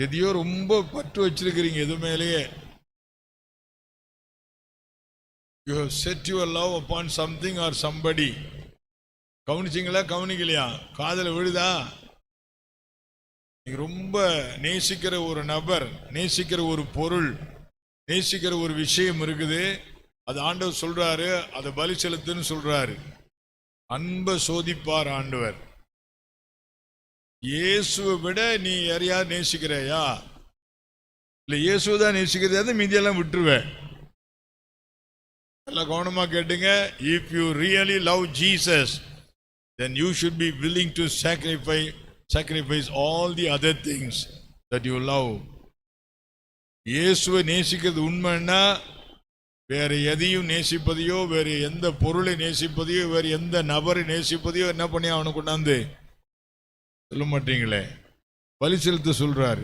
எதையோ ரொம்ப பற்று வச்சிருக்கிறீங்க எது மேலேயே. You have set your love upon something or somebody. கவனிச்சிங்களா கவனிக்கலையா? காதல விழுதா? நீங்க ரொம்ப நேசிக்கிற ஒரு நபர், நேசிக்கிற ஒரு பொருள், நேசிக்கிற ஒரு விஷயம் இருக்குது. அது ஆண்டவர் சொல்றாரு, அதை பலி செலுத்துன்னு சொல்றாரு. அன்பை சோதிப்பார் ஆண்டவர். இயேசுவை விட நீ யாரையாவது நேசிக்கிறையா? இல்ல இயேசுவை தான் நேசிக்கிறதா? மீதியெல்லாம் விட்டுருவேன். எல்லாம் கவனமா கேட்டுங்க. If you really love Jesus, then you should be willing to sacrifice all the other things that you love. இயேசுவை நேசிக்கிறது உண்மைன்னா வேற எதையும் நேசிப்பதையோ, வேற எந்த பொருளை நேசிப்பதையோ, வேற எந்த நபரை நேசிப்பதையோ என்ன பண்ணி அவனை கொண்டாந்து சொல்ல மாட்டீங்களே, பலி செலுத்த சொல்றாரு.